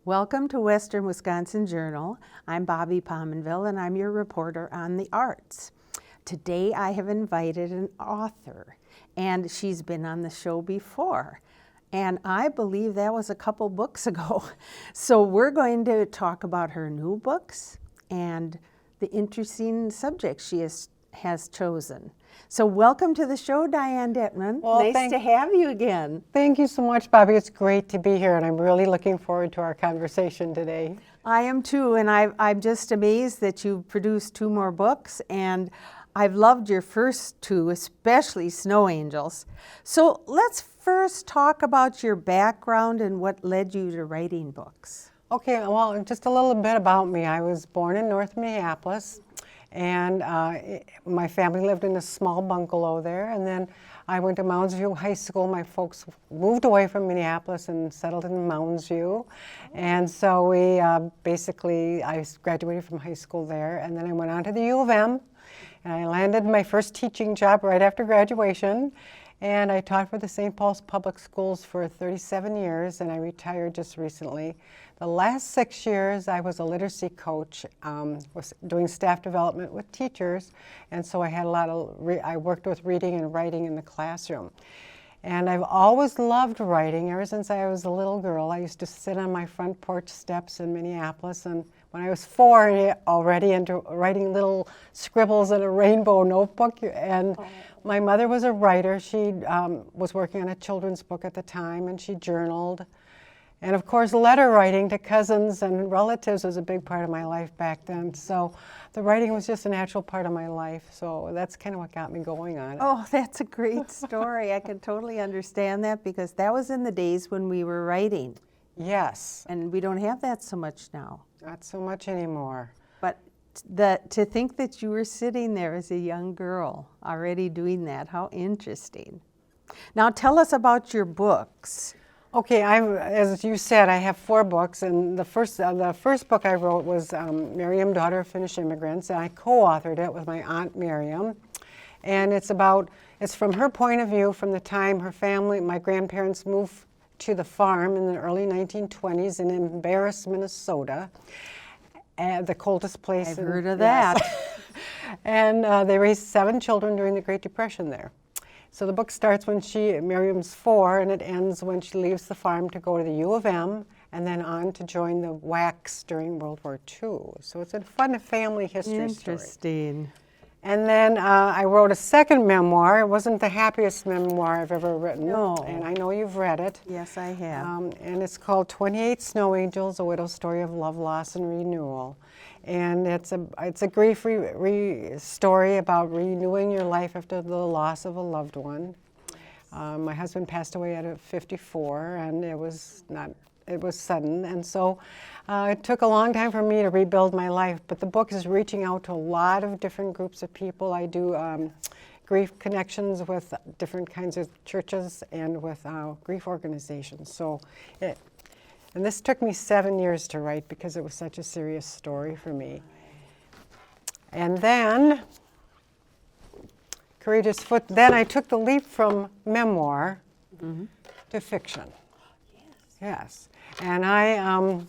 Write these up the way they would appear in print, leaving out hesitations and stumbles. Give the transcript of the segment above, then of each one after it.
Welcome to Western Wisconsin Journal. I'm Bobby Pominville and I'm your reporter on the arts. Today I have invited an author and she's been on the show before. And I believe that was a couple books ago. So we're going to talk about her new books and the interesting subjects she has chosen. So welcome to the show, Diane Dettmann. Well, nice to have you again. Thank you so much, Bobby. It's great to be here, and I'm really looking forward to our conversation today. I am too, and I'm just amazed that you've produced two more books, and I've loved your first two, especially Snow Angels. So let's first talk about your background and what led you to writing books. Okay, well, just a little bit about me. I was born in North Minneapolis, and my family lived in a small bungalow there, and then I went to Mounds View High School. My folks moved away from Minneapolis and settled in Mounds View, and so I graduated from high school there, and then I went on to the U of M, and I landed my first teaching job right after graduation, and I taught for the St. Paul's Public Schools for 37 years, and I retired just recently. The last 6 years, I was a literacy coach, was doing staff development with teachers, and so I had I worked with reading and writing in the classroom. And I've always loved writing ever since I was a little girl. I used to sit on my front porch steps in Minneapolis, and when I was 4, already into writing little scribbles in a rainbow notebook. And my mother was a writer. She was working on a children's book at the time, and she journaled. And of course, letter writing to cousins and relatives was a big part of my life back then. So the writing was just a natural part of my life. So that's kind of what got me going on it. Oh, that's a great story. I can totally understand that because that was in the days when we were writing. Yes. And we don't have that so much now. Not so much anymore. But to think that you were sitting there as a young girl already doing that, how interesting. Now tell us about your books. Okay, as you said, I have 4 books, and the first book I wrote was Miriam, Daughter of Finnish Immigrants, and I co-authored it with my Aunt Miriam. And it's from her point of view from the time her family, my grandparents moved to the farm in the early 1920s in Embarrass, Minnesota, the coldest place. I've heard of that. Yes. And they raised 7 children during the Great Depression there. So the book starts when Miriam's 4, and it ends when she leaves the farm to go to the U of M, and then on to join the WACs during World War II. So it's a fun family history story. Interesting. And then I wrote a second memoir. It wasn't the happiest memoir I've ever written. No. And I know you've read it. Yes, I have. And it's called 28 Snow Angels, A Widow's Story of Love, Loss, and Renewal. And it's a grief story about renewing your life after the loss of a loved one. My husband passed away at 54, and it was sudden, and so it took a long time for me to rebuild my life. But the book is reaching out to a lot of different groups of people. I do grief connections with different kinds of churches and with grief organizations. And this took me 7 years to write because it was such a serious story for me. And then, Courageous Foot, then I took the leap from memoir to fiction. Yes. And I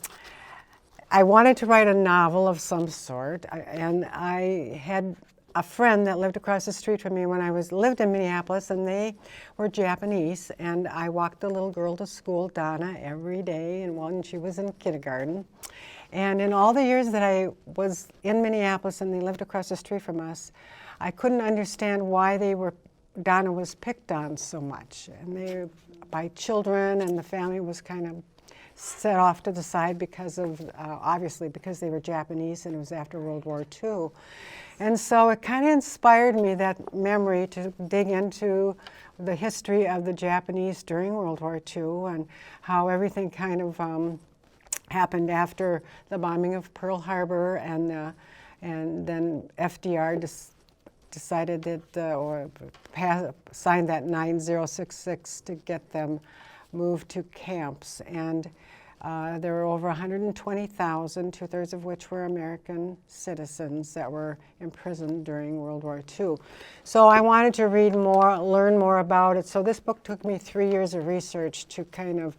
wanted to write a novel of some sort, and I had a friend that lived across the street from me when I lived in Minneapolis, and they were Japanese, and I walked the little girl to school, Donna, every day, and when she was in kindergarten. And in all the years that I was in Minneapolis and they lived across the street from us, I couldn't understand why Donna was picked on so much, and by children, and the family was kind of set off to the side because of, obviously because they were Japanese and it was after World War II. And so it kind of inspired me, that memory, to dig into the history of the Japanese during World War II and how everything kind of happened after the bombing of Pearl Harbor, and then FDR decided that, signed that 9066 to get them moved to camps. And there were over 120,000, 2/3 of which were American citizens, that were imprisoned during World War II. So I wanted to read more, learn more about it. So this book took me 3 years of research to kind of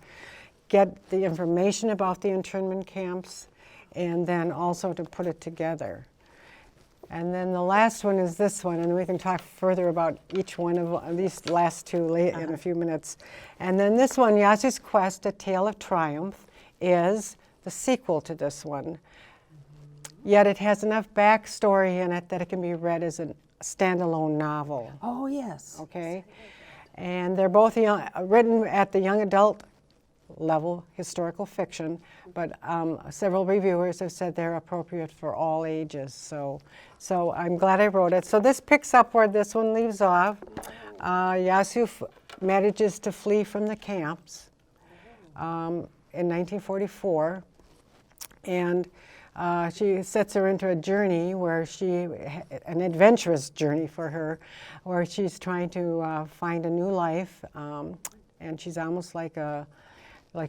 get the information about the internment camps, and then also to put it together. And then the last one is this one, and we can talk further about each one of these last two in a few minutes. And then this one, Yasu's Quest, A Tale of Triumph, is the sequel to this one. Yet it has enough backstory in it that it can be read as a standalone novel. Oh, yes. Okay? And they're both written at the young adult level, historical fiction, but several reviewers have said they're appropriate for all ages. So I'm glad I wrote it. So this picks up where this one leaves off. Yasu manages to flee from the camps in 1944, and she sets her into a journey where an adventurous journey for her, where she's trying to find a new life, and she's almost like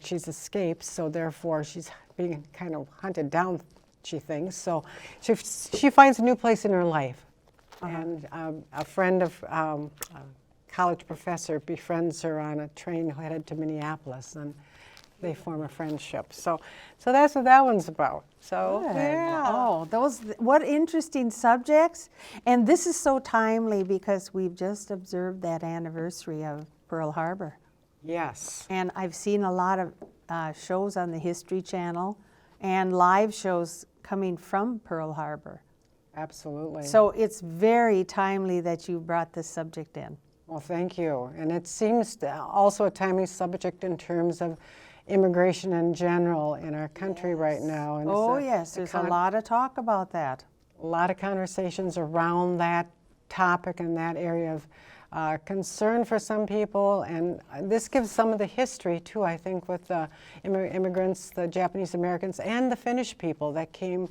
she's escaped, so therefore she's being kind of hunted down, she thinks. So she finds a new place in her life, and a friend of a college professor befriends her on a train headed to Minneapolis, and they form a friendship. So that's what that one's about. So Good. yeah. Oh, what interesting subjects. And this is so timely because we've just observed that anniversary of Pearl Harbor. Yes. And I've seen a lot of shows on the History Channel and live shows coming from Pearl Harbor. Absolutely. So it's very timely that you brought this subject in. Well, thank you. And it seems also a timely subject in terms of immigration in general in our country right now. And Yes, there's a lot of talk about that. A lot of conversations around that topic and that area of concern for some people, and this gives some of the history too, I think, with the immigrants, the Japanese Americans, and the Finnish people that came,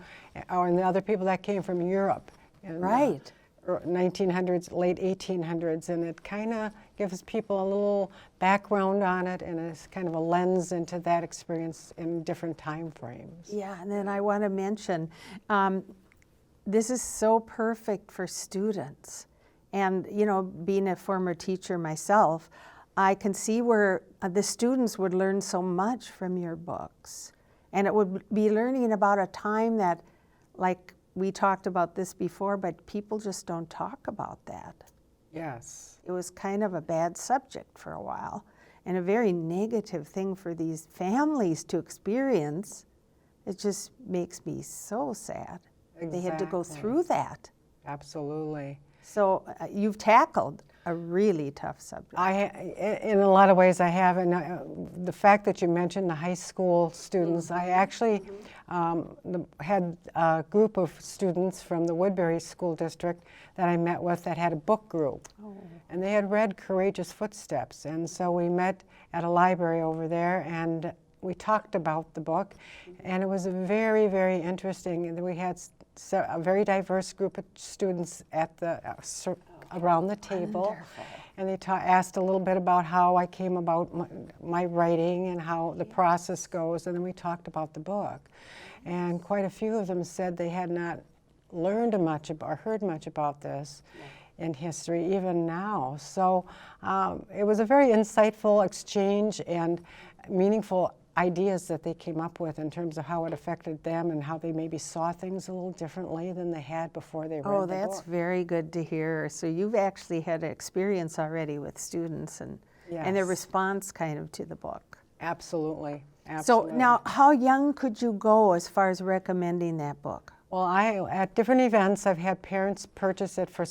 and the other people that came from Europe in Right. 1900s, late 1800s, and it kind of gives people a little background on it, and it's kind of a lens into that experience in different time frames. Yeah, and then I want to mention, this is so perfect for students. And, you know, being a former teacher myself, I can see where the students would learn so much from your books. And it would be learning about a time that, like we talked about this before, but people just don't talk about that. Yes. It was kind of a bad subject for a while, and a very negative thing for these families to experience. It just makes me so sad. They had to go Exactly. through that. Absolutely. So you've tackled a really tough subject. In a lot of ways I have, and the fact that you mentioned the high school students, I actually had a group of students from the Woodbury School District that I met with that had a book group. And they had read Courageous Footsteps, and so we met at a library over there, and we talked about the book, and it was very, very interesting. And we had a very diverse group of students at the around the table. Wonderful. And they asked a little bit about how I came about my writing and how the process goes, and then we talked about the book. And quite a few of them said they had not learned much or heard much about this in history, even now. So it was a very insightful exchange and meaningful ideas that they came up with in terms of how it affected them and how they maybe saw things a little differently than they had before they read the book. Oh, that's very good to hear. So you've actually had experience already with students and their Yes. response kind of to the book. Absolutely. So Absolutely. now, how young could you go as far as recommending that book? Well, at different events, I've had parents purchase it for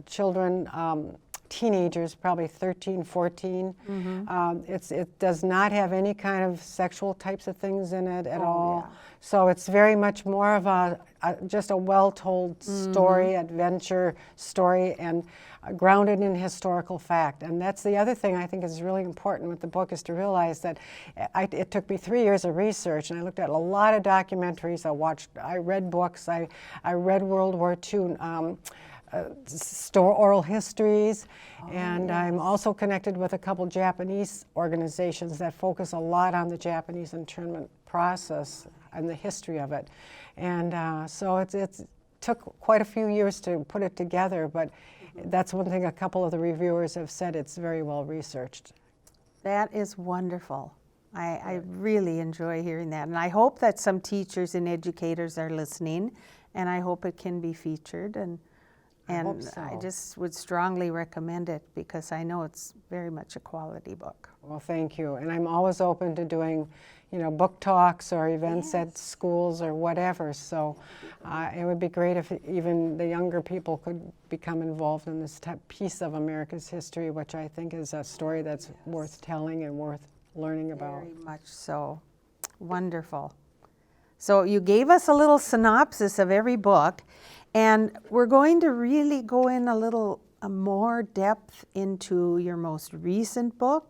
children, teenagers, probably 13, 14. It does not have any kind of sexual types of things in it at all. yeah. So it's very much more of just a well-told story, adventure story, and grounded in historical fact. And that's the other thing I think is really important with the book, is to realize that it took me 3 years of research, and I looked at a lot of documentaries. I read books. I read World War II oral histories, and I'm also connected with a couple Japanese organizations that focus a lot on the Japanese internment process and the history of it. And so it took quite a few years to put it together, but that's one thing a couple of the reviewers have said, it's very well researched. That is wonderful. I really enjoy hearing that. And I hope that some teachers and educators are listening, and I hope it can be featured. And hope so. I just would strongly recommend it because I know it's very much a quality book. Well, thank you. And I'm always open to doing, book talks or events at schools or whatever. So it would be great if even the younger people could become involved in this piece of America's history, which I think is a story that's worth telling and worth learning about. Very much so. Wonderful. So you gave us a little synopsis of every book, and we're going to really go in a little more depth into your most recent book,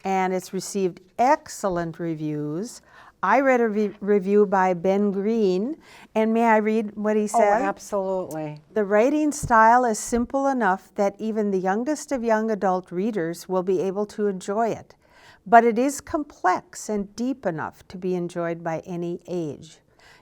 and it's received excellent reviews. I read a review by Ben Green, and may I read what he said? Oh, absolutely. The writing style is simple enough that even the youngest of young adult readers will be able to enjoy it, but it is complex and deep enough to be enjoyed by any age.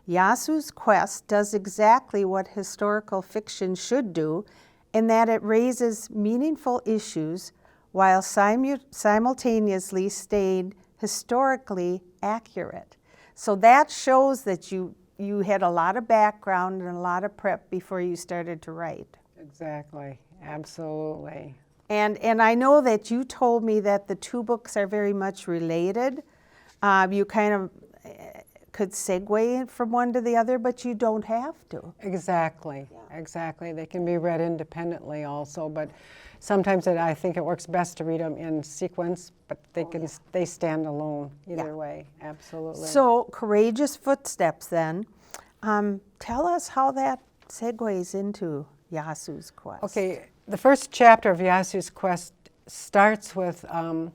Yasu's Quest does exactly what historical fiction should do, in that it raises meaningful issues while simultaneously staying historically accurate. So that shows that you had a lot of background and a lot of prep before you started to write. Exactly. Absolutely. And I know that you told me that the two books are very much related. You kind of could segue from one to the other, but you don't have to. Exactly. Yeah. Exactly. They can be read independently also, but sometimes I think it works best to read them in sequence, but they stand alone either way. Absolutely. So, Courageous Footsteps then. Tell us how that segues into Yasu's Quest. Okay, the first chapter of Yasu's Quest starts with a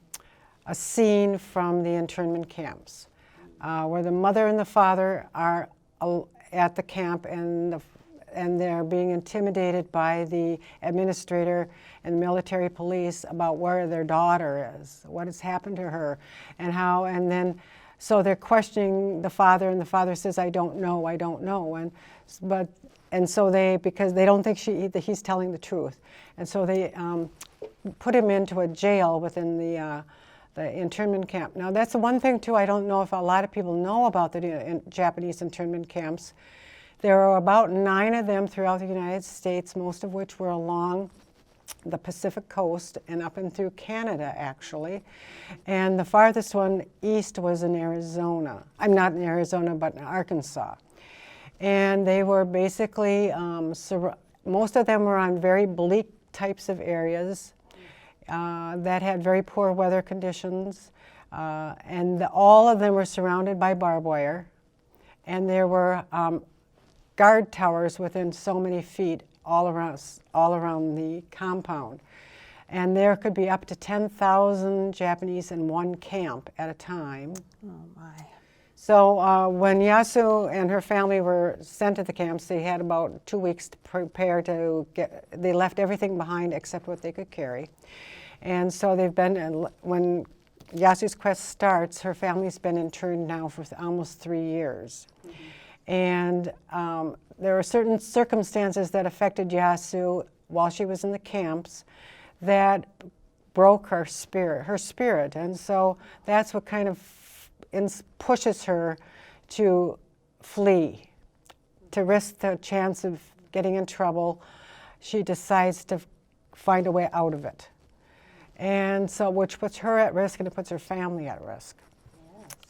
scene from the internment camps, where the mother and the father are at the camp, and they're being intimidated by the administrator and military police about where their daughter is, what has happened to her, and then so they're questioning the father, and the father says, I don't know, and so because they don't think he's telling the truth, and so they put him into a jail within the internment camp. Now that's the one thing too, I don't know if a lot of people know about the Japanese internment camps. There are about 9 of them throughout the United States, most of which were along the Pacific coast and up and through Canada, actually. And the farthest one east was in Arizona. I'm not in Arizona, but in Arkansas. And they were basically, most of them were on very bleak types of areas that had very poor weather conditions. And all of them were surrounded by barbed wire. And there were guard towers within so many feet all around the compound. And there could be up to 10,000 Japanese in one camp at a time. Oh my. So when Yasu and her family were sent to the camps, they had about 2 weeks to prepare they left everything behind except what they could carry. And so when Yasu's Quest starts, her family's been interned now for almost 3 years. Mm-hmm. And there were certain circumstances that affected Yasu while she was in the camps that broke her spirit. And so that's what kind of pushes her to flee, to risk the chance of getting in trouble. She decides to find a way out of it. And so, which puts her at risk and it puts her family at risk.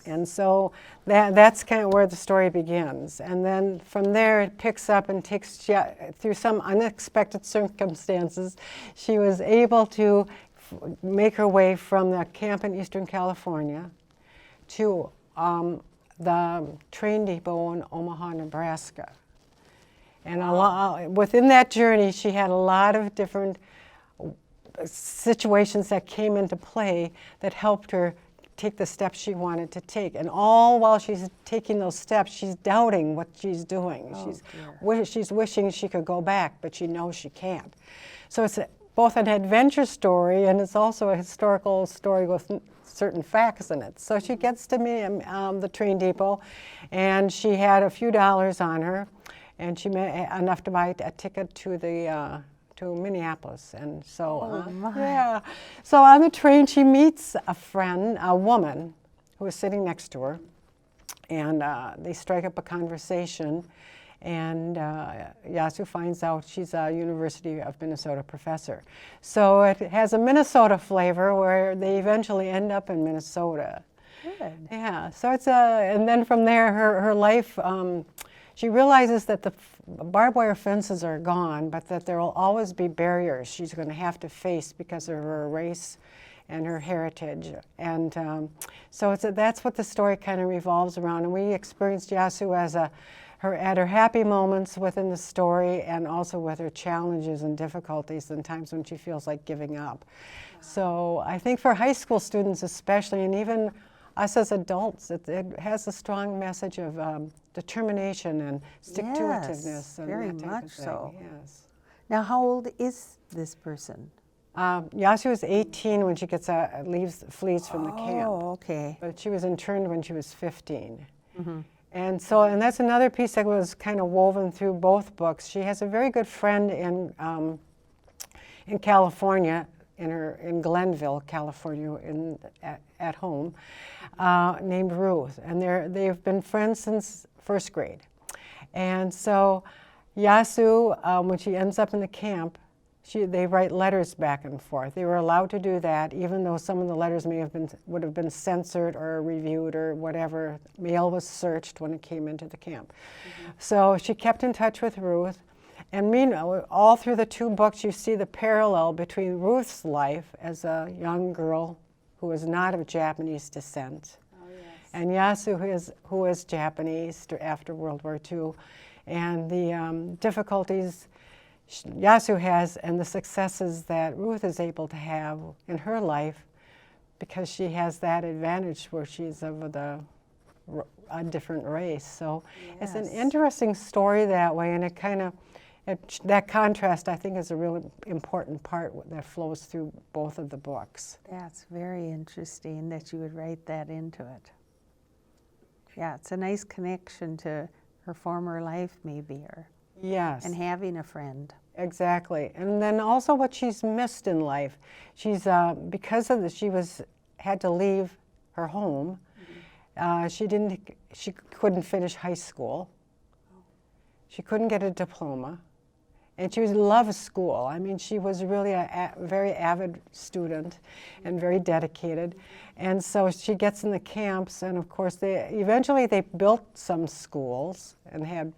And so that's kind of where the story begins. And then from there it picks up and takes, through some unexpected circumstances, she was able to make her way from the camp in Eastern California to the train depot in Omaha, Nebraska. And within that journey, she had a lot of different situations that came into play that helped her take the steps she wanted to take. And all while she's taking those steps, she's doubting what she's doing. She's wishing she could go back, but she knows she can't. So it's both an adventure story and it's also a historical story with certain facts in it. So she gets to the train depot, and she had a few dollars on her, and she made enough to buy a ticket to to Minneapolis. And so, so on the train she meets a woman who is sitting next to her, and they strike up a conversation, and Yasu finds out she's a University of Minnesota professor. So it has a Minnesota flavor where they eventually end up in Minnesota. Good. Yeah, so it's and then from there, her life, she realizes that the barbed wire fences are gone, but that there will always be barriers she's going to have to face because of her race and her heritage. And so that's what the story kind of revolves around. And we experienced Yasu as at her happy moments within the story, and also with her challenges and difficulties and times when she feels like giving up. Wow. So I think for high school students especially, and even us as adults, it has a strong message of determination and stick-to-itiveness. Yes, and very that type much of thing. so. Yes. Now, how old is this person? Yasu was 18 when she flees from the camp. Oh, okay. But she was interned when she was 15. Mm-hmm. And that's another piece that was kind of woven through both books. She has a very good friend in California, in Glenville, California, at home, named Ruth, and they've been friends since first grade. And so Yasu, when she ends up in the camp, they write letters back and forth. They were allowed to do that, even though some of the letters would have been censored or reviewed or whatever. Mail was searched when it came into the camp. Mm-hmm. So she kept in touch with Ruth. And meanwhile, all through the two books, you see the parallel between Ruth's life as a young girl who is not of Japanese descent, and Yasu, who is Japanese after World War II, and the difficulties Yasu has and the successes that Ruth is able to have in her life, because she has that advantage where she's of a different race. So it's an interesting story that way, and it kind of, that contrast, I think, is a really important part that flows through both of the books. That's very interesting that you would write that into it. Yeah, it's a nice connection to her former life, maybe, Yes. and having a friend. Exactly. And then also what she's missed in life. She's, because of this, she had to leave her home. Mm-hmm. She couldn't finish high school. She couldn't get a diploma. And she loved school. I mean, she was really a very avid student and very dedicated. And so she gets in the camps, and of course, eventually they built some schools and had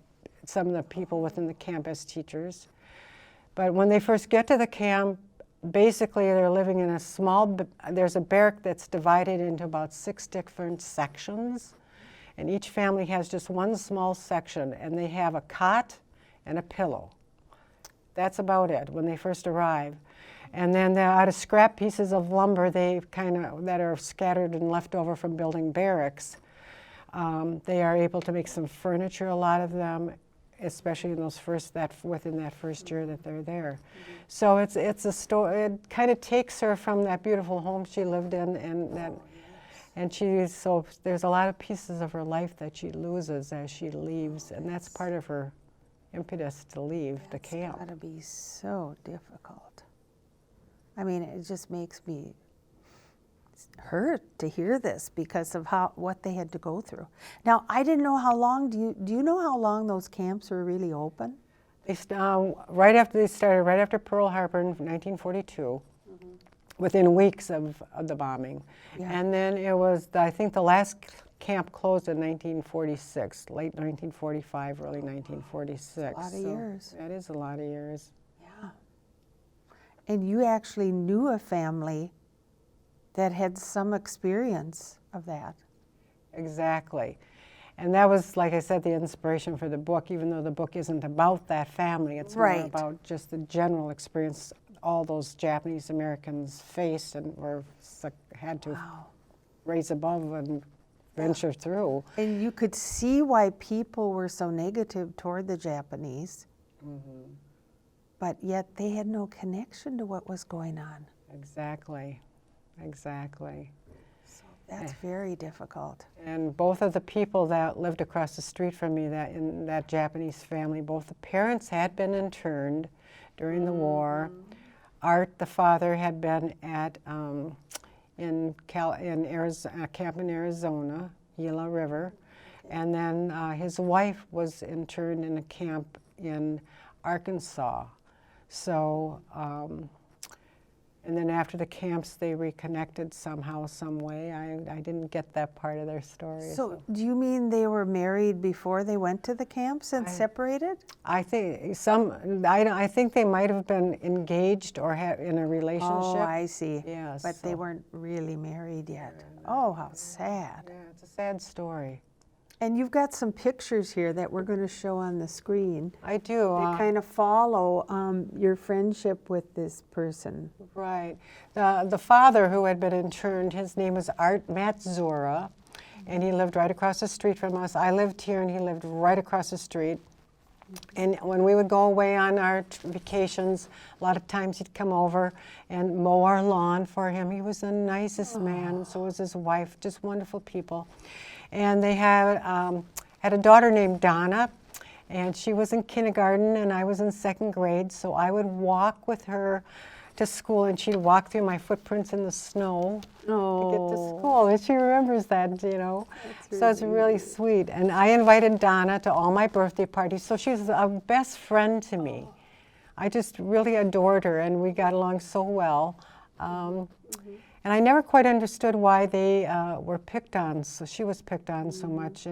some of the people within the camp as teachers. But when they first get to the camp, basically they're living in there's a barrack that's divided into about 6 different sections. And each family has just one small section, and they have a cot and a pillow. That's about it when they first arrive. And then out of scrap pieces of lumber that are scattered and left over from building barracks, they are able to make some furniture, a lot of them, especially in within that first year that they're there. Mm-hmm. So it's a story. It kind of takes her from that beautiful home she lived in, and there's a lot of pieces of her life that she loses as she leaves, and that's part of her impetus to leave the camp. It's got to be so difficult. I mean, it just makes me hurt to hear this because of what they had to go through. Now, I didn't know how long. Do you know how long those camps were really open? They started right after Pearl Harbor in 1942. Mm-hmm. Within weeks of the bombing. Yeah. And then it was, I think the last camp closed in 1946, late 1945, early 1946. A lot of years. That is a lot of years. Yeah. And you actually knew a family that had some experience of that. Exactly. And that was, like I said, the inspiration for the book, even though the book isn't about that family. It's more about just the general experience all those Japanese Americans faced and had to raise above and venture through. And you could see why people were so negative toward the Japanese, mm-hmm. but yet they had no connection to what was going on. Exactly. So that's very difficult. And both of the people that lived across the street from me, in that Japanese family, both the parents had been interned during the war. Art, the father, had been in Arizona, camp in Arizona, Gila River. And then his wife was interned in a camp in Arkansas. So, and then after the camps, they reconnected somehow, some way. I didn't get that part of their story. So do you mean they were married before they went to the camps and separated? I think I think they might have been engaged or in a relationship. Oh, I see. Yeah, but they weren't really married yet. Oh, how sad. Yeah, it's a sad story. And you've got some pictures here that we're going to show on the screen. I do. They kind of follow your friendship with this person. Right. The father who had been interned, his name was Matt Zura, and he lived right across the street from us. I lived here, and he lived right across the street. And when we would go away on our vacations, a lot of times he'd come over and mow our lawn for him. He was the nicest man, and so was his wife, just wonderful people. And they had a daughter named Donna, and she was in kindergarten, and I was in second grade, so I would walk with her to school, and she'd walk through my footprints in the snow to get to school, and she remembers that, you know. So it's really sweet. And I invited Donna to all my birthday parties, so she was a best friend to me. I just really adored her, and we got along so well. And I never quite understood why they were picked on. So she was picked on so much,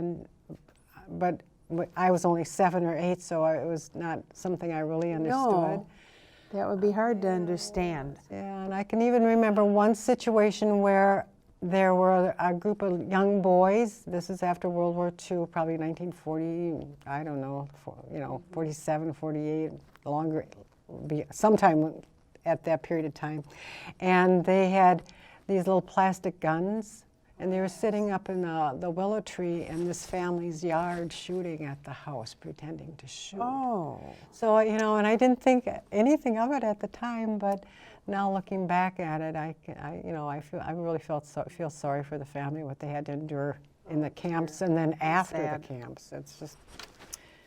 but I was only 7 or 8, so it was not something I really understood. No, that would be hard to understand. Yeah, and I can even remember one situation where there were a group of young boys. This is after World War II, probably 1940. I don't know, 47, 48, longer, sometime at that period of time, and they had these little plastic guns, and they were sitting up in the willow tree in this family's yard shooting at the house, pretending to shoot. Oh. So, you know, and I didn't think anything of it at the time, but now looking back at it, I really feel sorry for the family, what they had to endure in the camps and then after the camps. It's just...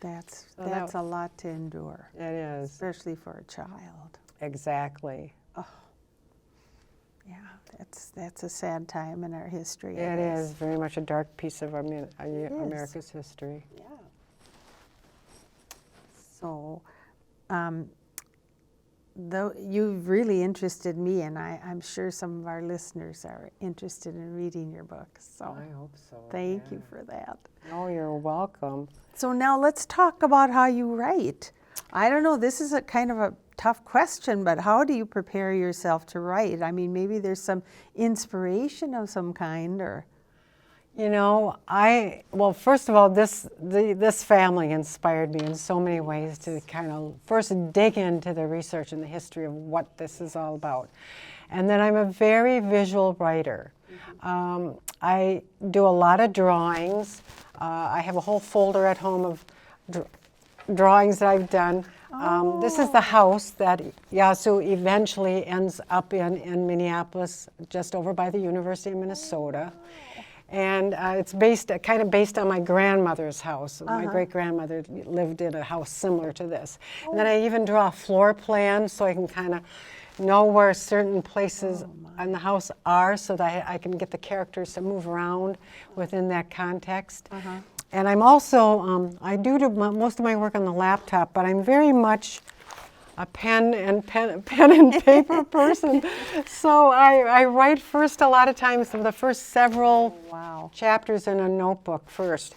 That's a lot to endure. It is. Especially for a child. Exactly. Oh. Yeah, that's a sad time in our history. It is very much a dark piece of America's history. Yeah. So, though you've really interested me, and I'm sure some of our listeners are interested in reading your book. So I hope so. Thank you for that. Oh, you're welcome. So now let's talk about how you write. I don't know, this is a kind of a tough question, but how do you prepare yourself to write? I mean, maybe there's some inspiration of some kind, or... You know, well, first of all, this family inspired me in so many ways to kind of first dig into the research and the history of what this is all about. And then I'm a very visual writer. I do a lot of drawings. I have a whole folder at home of drawings that I've done. This is the house that Yasu eventually ends up in Minneapolis, just over by the University of Minnesota. And it's kind of based on my grandmother's house. My great-grandmother lived in a house similar to this. And then I even draw a floor plan so I can kind of know where certain places in the house are, so that I can get the characters to move around within that context. And I'm also, I do most of my work on the laptop, but I'm very much a pen and paper person. So I write first a lot of times the first several chapters in a notebook first.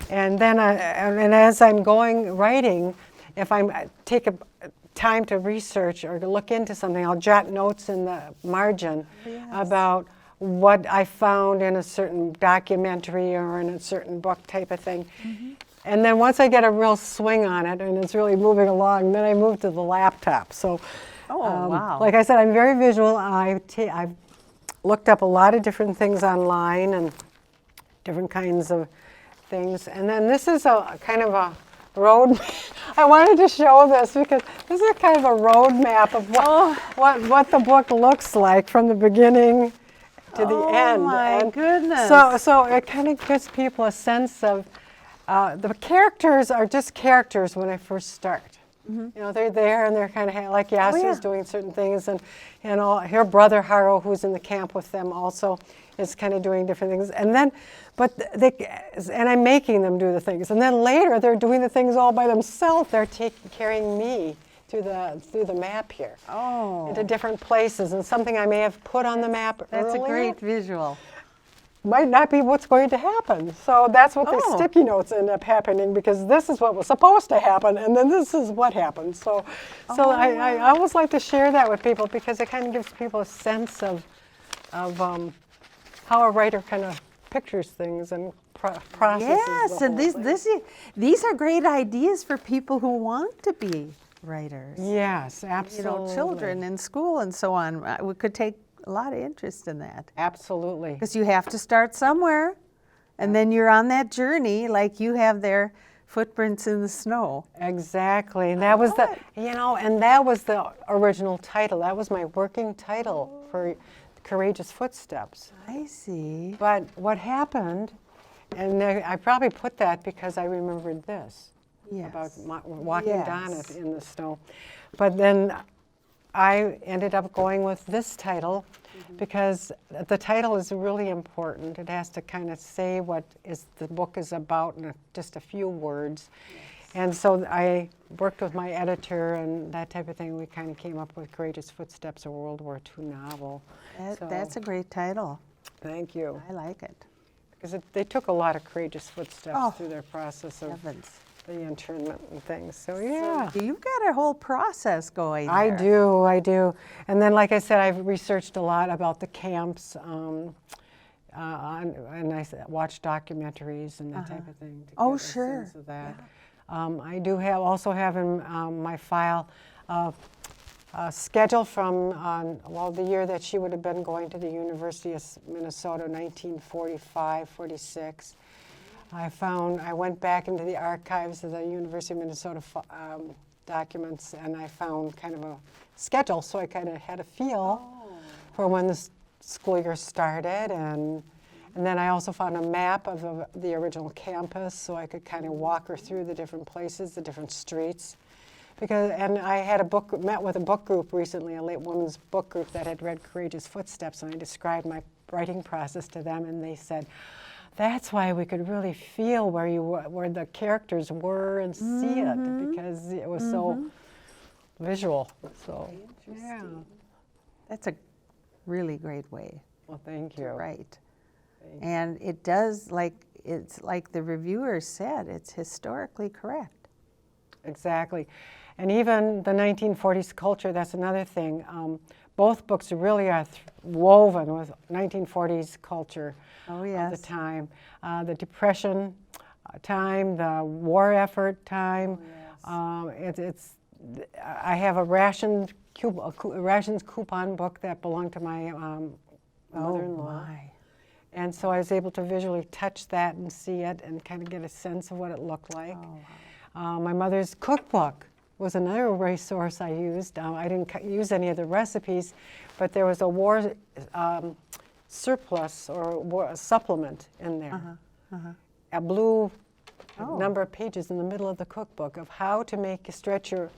And then and as I'm writing, if I take a time to research or to look into something, I'll jot notes in the margin about what I found in a certain documentary or in a certain book type of thing. And then once I get a real swing on it and it's really moving along, then I move to the laptop. So, like I said, I'm very visual. I've looked up a lot of different things online and different kinds of things. And then this is a kind of a road. I wanted to show this because this is kind of a road map of what the book looks like from the beginning to the end. Oh my goodness. So it kind of gives people a sense of the characters are just characters when I first start. You know, they're there and they're kind of like Yassi's yeah. doing certain things, and all, her brother Haro, who's in the camp with them, also is kind of doing different things. And then, and I'm making them do the things. And then later, they're doing the things all by themselves. They're carrying me through the map here, into different places, and something I may have put on the map That's earlier a great visual. might not be what's going to happen. So that's what the sticky notes end up happening, because this is what was supposed to happen, and then this is what happened. So I always like to share that with people, because it kind of gives people a sense of how a writer kind of pictures things and processes. Yes, the and whole thing. these are great ideas for people who want to be writers. Yes, You absolutely. know, children in school and so on. We could take a lot of interest in that. Absolutely. Because you have to start somewhere, and then you're on that journey, like you have their footprints in the snow. Exactly. And that was and that was the original title. That was my working title for Courageous Footsteps. I see. But what happened, and I probably put that because I remembered this Yes. about walking down Yes. it in the snow. But then I ended up going with this title because the title is really important. It has to kind of say what the book is about in just a few words. And so I worked with my editor and that type of thing. We kind of came up with Courageous Footsteps, a World War II novel. That's a great title. Thank you. I like it. Because they took a lot of courageous footsteps through their process of Heavens. the internment and things. So yeah. So you've got a whole process going I there. do. And then, like I said, I've researched a lot about the camps, and I watched documentaries and that type of thing to get a sense of that. I do also have in my file a schedule from the year that she would have been going to the University of Minnesota, 1945, 46. I went back into the archives of the University of Minnesota documents, and I found kind of a schedule, so I kind of had a feel for when the school year started, and then I also found a map of the original campus, so I could kind of walk her through the different places, the different streets. And I had met with a book group recently, a late women's book group that had read Courageous Footsteps, and I described my writing process to them, and they said, that's why we could really feel where the characters were and see it, because it was so visual. So, yeah. That's a really great way Well, thank you. to write. And it does, it's like the reviewer said, it's historically correct. Exactly. And even the 1940s culture, that's another thing. Both books really are woven with 1940s culture of the time. The Depression time, the war effort time. I have a rations coupon book that belonged to my mother-in-law. And so I was able to visually touch that and see it and kind of get a sense of what it looked like. My mother's cookbook was another resource I used. I didn't use any of the recipes, but there was a war surplus or a supplement in there. A blue number of pages in the middle of the cookbook of how to stretch your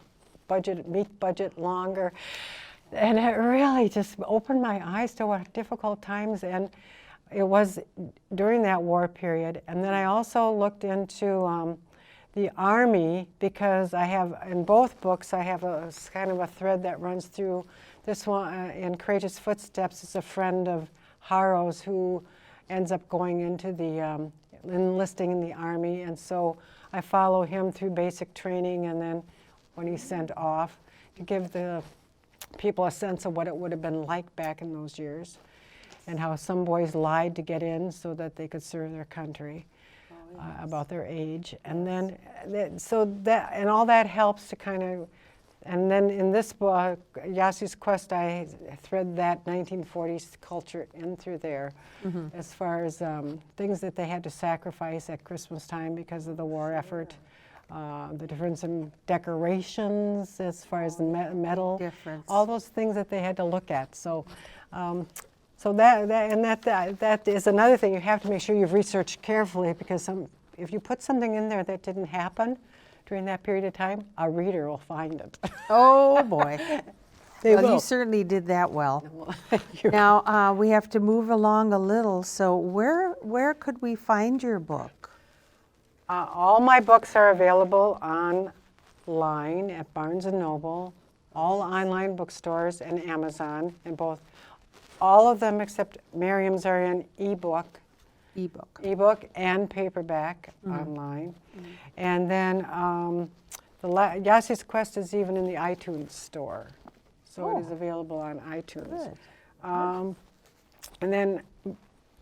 meat budget longer. And it really just opened my eyes to what difficult times, and it was during that war period. And then I also looked into the Army, because I have, in both books, I have a kind of a thread that runs through this one. In Courageous Footsteps is a friend of Haro's who ends up going into the, enlisting in the Army, and so I follow him through basic training and then when he's sent off, to give the people a sense of what it would have been like back in those years, and how some boys lied to get in so that they could serve their country. About their age, and then and all that helps to kind of, and then in this book, Yassi's Quest, I thread that 1940s culture in through there, as far as things that they had to sacrifice at Christmas time because of the war effort, the difference in decorations as far as the metal, all those things that they had to look at. So. So that is another thing. You have to make sure you've researched carefully, because if you put something in there that didn't happen during that period of time, a reader will find it. Oh, boy. They Well, will. you certainly did that well. Well, thank you. Now, we have to move along a little, so where could we find your book? All my books are available online at Barnes & Noble, all online bookstores, and Amazon, and both. All of them except Miriam's are in ebook and paperback online. And then Yassi's Quest is even in the iTunes store. So it is available on iTunes. Good. And then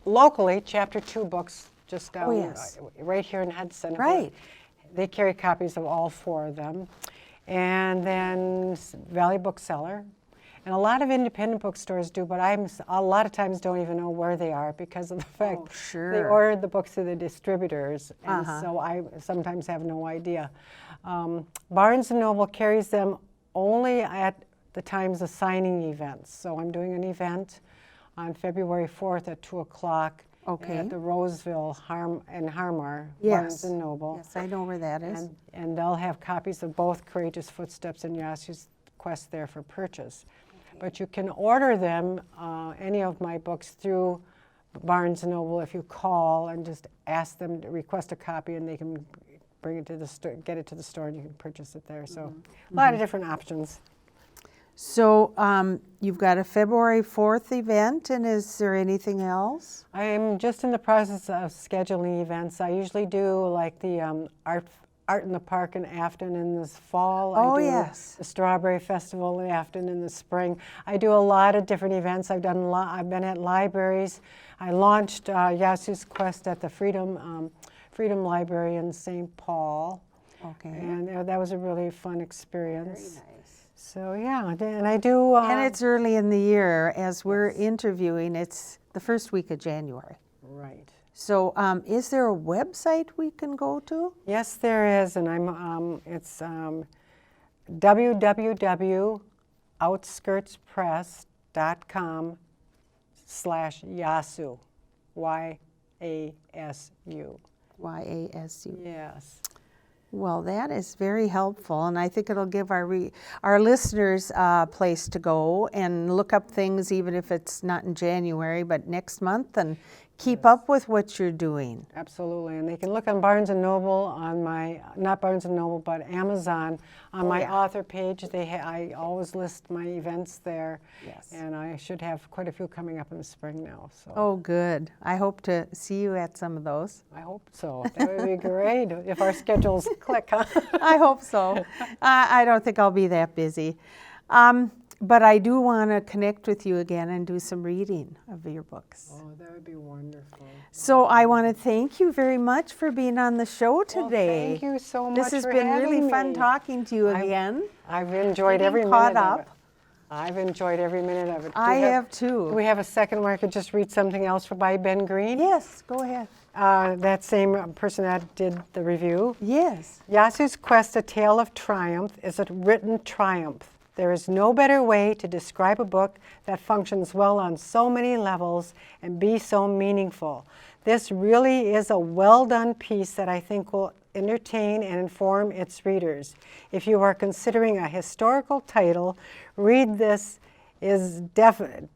locally, Chapter 2 books just down yes. right here in Hudson. Right. They carry copies of all 4 of them. And then Valley Bookseller. And a lot of independent bookstores do, but a lot of times don't even know where they are because of the fact they ordered the books through the distributors. And so I sometimes have no idea. Barnes & Noble carries them only at the times of signing events. So I'm doing an event on February 4th at 2 o'clock at the Roseville in Harmar, Barnes & Noble. Yes, I know where that is. And they'll have copies of both Courageous Footsteps and Yassi's Quest there for purchase. But you can order them, any of my books, through Barnes & Noble if you call and just ask them to request a copy, and they can bring it to the store, get it to the store, and you can purchase it there. So a lot of different options. So you've got a February 4th event, and is there anything else? I am just in the process of scheduling events. I usually do like the Art in the Park in Afton in the fall. I do the Strawberry Festival in Afton in the spring. I do a lot of different events. I've been at libraries. I launched Yassi's Quest at the Freedom Library in St. Paul. Okay. And that was a really fun experience. Very nice. So yeah, and I do. And it's early in the year. As we're interviewing, it's the first week of January. Right. So is there a website we can go to? Yes, there is, and it's www.outskirtspress.com/Yasu, Y-A-S-U. Y-A-S-U. Yes. Well, that is very helpful, and I think it'll give our listeners a place to go and look up things, even if it's not in January, but next month, and keep up with what you're doing. Absolutely, and they can look on Barnes & Noble on my, not Barnes & Noble, but Amazon on my author page. I always list my events there, and I should have quite a few coming up in the spring now. So. Oh, good. I hope to see you at some of those. I hope so. That would be great if our schedules click, huh? I hope so. I don't think I'll be that busy. But I do want to connect with you again and do some reading of your books. Oh, that would be wonderful. So I want to thank you very much for being on the show today. Well, thank you so much. This has been really fun talking to you again. I've enjoyed every minute of it. I've enjoyed every minute of it. I have too. Do we have a second where I could just read something else by Ben Green? Yes, go ahead. That same person that did the review. Yes. Yassi's Quest, A Tale of Triumph, is a written triumph. There is no better way to describe a book that functions well on so many levels and be so meaningful. This really is a well-done piece that I think will entertain and inform its readers. If you are considering a historical title, this is definitely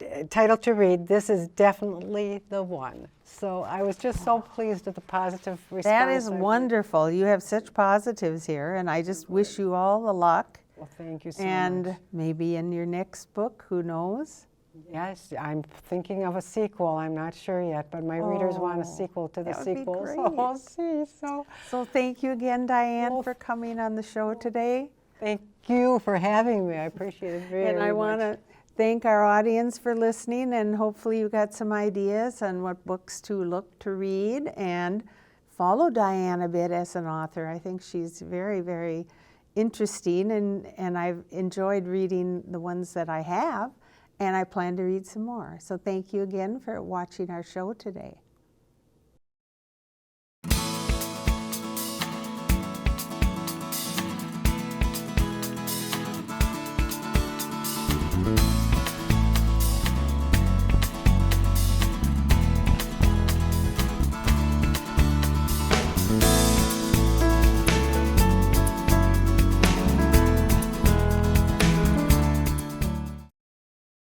the one. So I was just so pleased with the positive response. That is wonderful. You have such positives here, and I just wish you all the luck. Well, thank you so much. And maybe in your next book, who knows? Yes, I'm thinking of a sequel. I'm not sure yet, but my readers want a sequel to the sequel. So we'll see. So thank you again, Diane, for coming on the show today. Thank you for having me. I appreciate it very much. And I want to thank our audience for listening, and hopefully you got some ideas on what books to look to read, and follow Diane a bit as an author. I think she's very, very interesting, and I've enjoyed reading the ones that I have, and I plan to read some more. So thank you again for watching our show today.